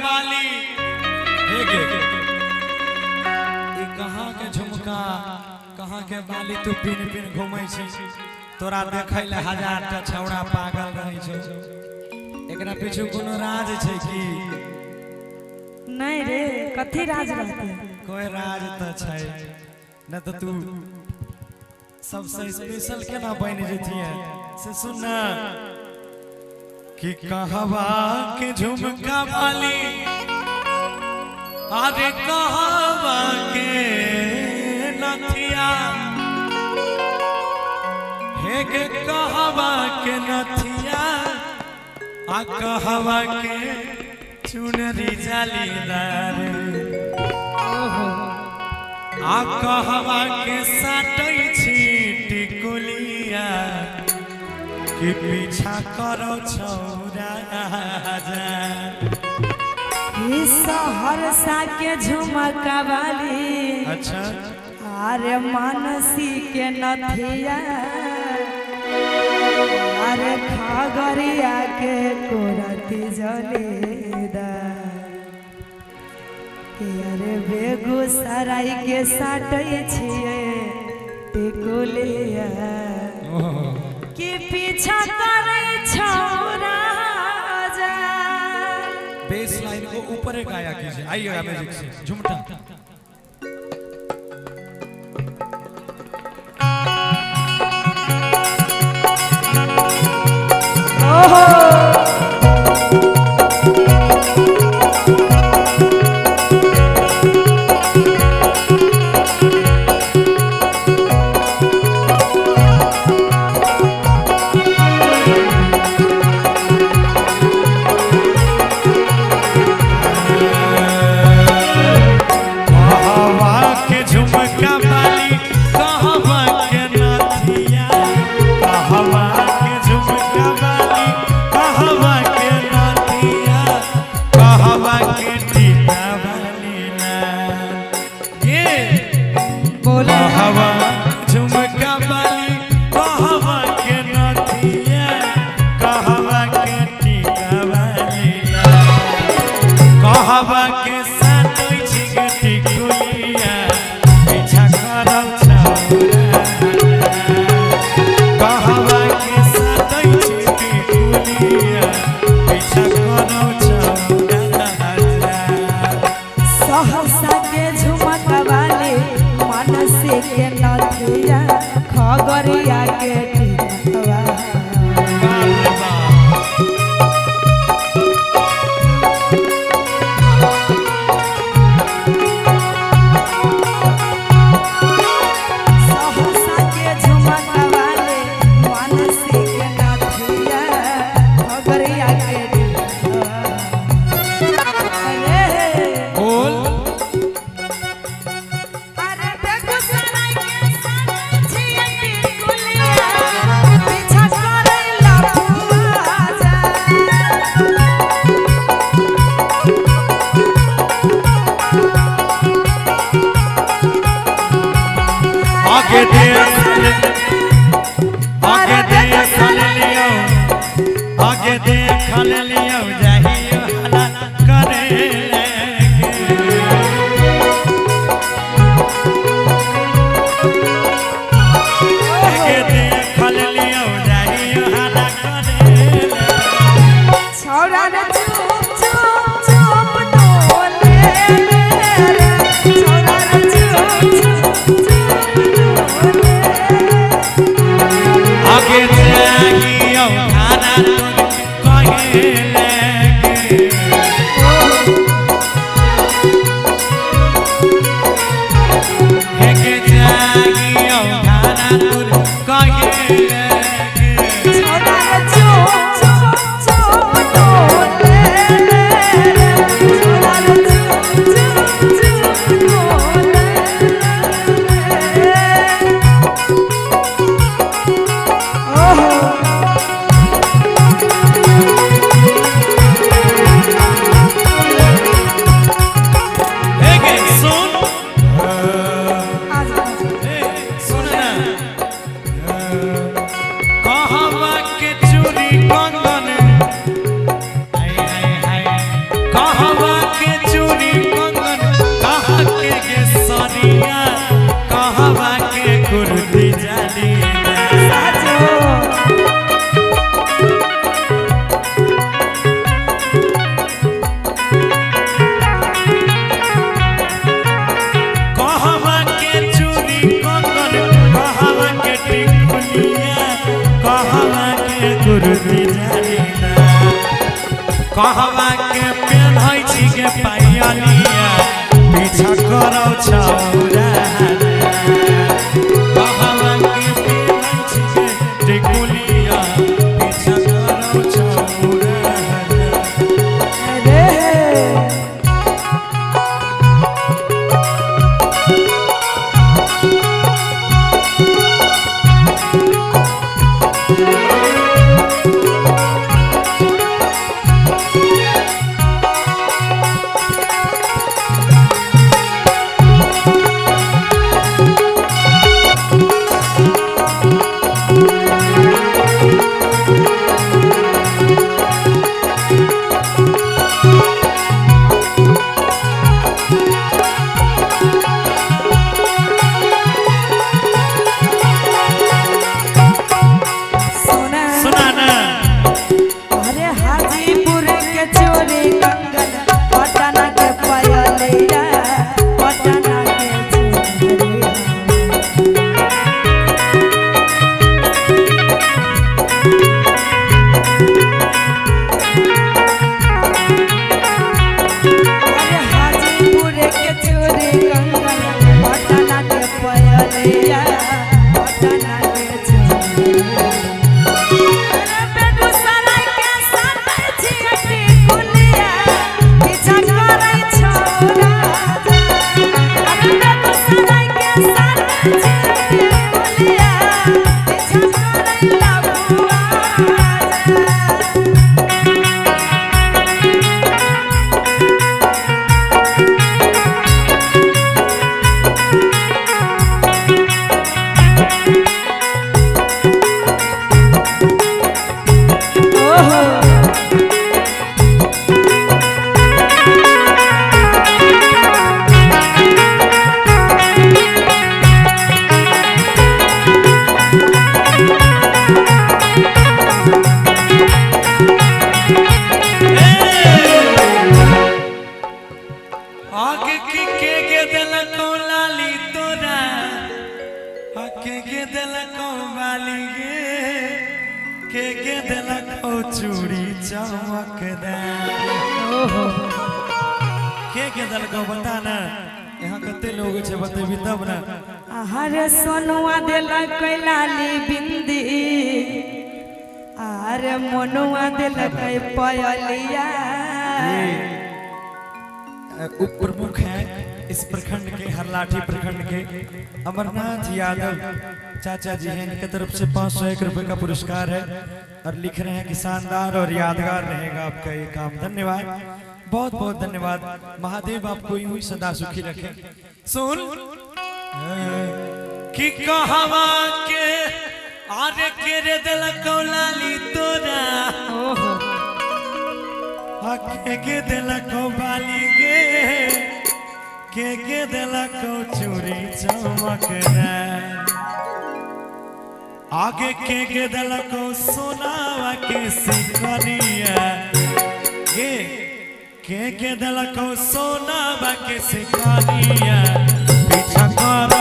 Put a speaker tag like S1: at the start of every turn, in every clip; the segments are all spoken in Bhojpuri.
S1: वाली कहाँ के झुमका कहाँ के वाली तू पिन पिन घूमै छी तोरा देखै ले हजार टा छौड़ा पागल रहै छौ एकरा पीछे कोनो राज छै की
S2: नहीं रे कथी राज रहते
S1: कोई राज त छै न तो तू सबसे स्पेशल केना बन जेतिए से सुन ना कि कहवा के झुमका वाली अरे कहवा के नथिया हे के कहवा के नथिया आ कहवा के चुनरी जालीदार आ कहवा के साटै छी टिकुलिया कि पीछा करो छौरा
S2: सहरसा के झुमका वाली
S1: अच्छा
S2: अरे मानसी के नथिया अरे खगड़िया के कोरती जलेदार अरे बेगूसराय के साटै छिए टिकुलिया कि पीछा करे छौरा
S1: बेस लाइन को ऊपर गाया कीजिए आइएगा म्यूजिक से झुमटा
S2: खगड़िया के टिकवा
S1: के पायलिया पीछा करो छौरा कहवा के पेंच के टिकुलिया पीछा करो छौरा
S2: अरे
S1: सुना ना
S2: अरे हाजीपुर के चोरी कंगन पटना के पायलिया पटना के चोरिया अरे हाजीपुर के चोरी कंगन पटना के पायलिया पटना के चोरिया अरे बेगूसराय के साथे छियटी कुलिया पीछा करे छौरा अरे बेगूसराय के साथे छियटी कुलिया पीछा करे लबुआ ओहो
S1: आगे के देलको लाली तोरा आगे के देलको बाली के देलको चूड़ी चमकदार
S2: ओहो
S1: के देलको बता ना यहाँ कते लोग छे बतेबी तब ना
S2: अरे सोनुआ देलक लाली बिंदी अरे मनुआ देलक पायलिया
S1: प्रमुख है इस प्रखंड के हरलाठी प्रखंड के अमरनाथ यादव चाचा जी हैं, इनकी तरफ से 501 रुपए का पुरस्कार है और लिख रहे हैं कि शानदार और यादगार रहेगा आपका ये काम। धन्यवाद, बहुत बहुत धन्यवाद। महादेव आपको यूं ही सदा सुखी रखे। सुन कि कहवा के आरे के रे दिल को लाली तोरा के दिल को बाली के दिल को चूड़ी चमकदार आगे के दिल को सोनावा के सिकरिया के दिल को सोनावा के सिकरिया पीछा कर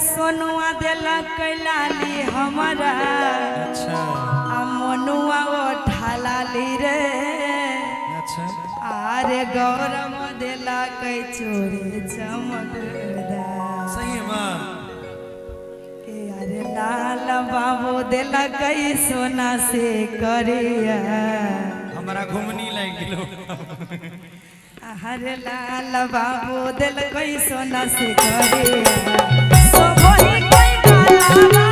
S2: सोनुआ देलक लाली हमारा
S1: अच्छा
S2: मनुआ ढालाली रे
S1: अच्छा
S2: अरे गौरव देलक चोरी चमकदार
S1: सही है माँ
S2: के अरे लाल बाबू देलक सोना से करिया
S1: हमारा घूमनी लग गिलो
S2: अरे लाल बाबू देलक सोना से करिया सब ही कोई काला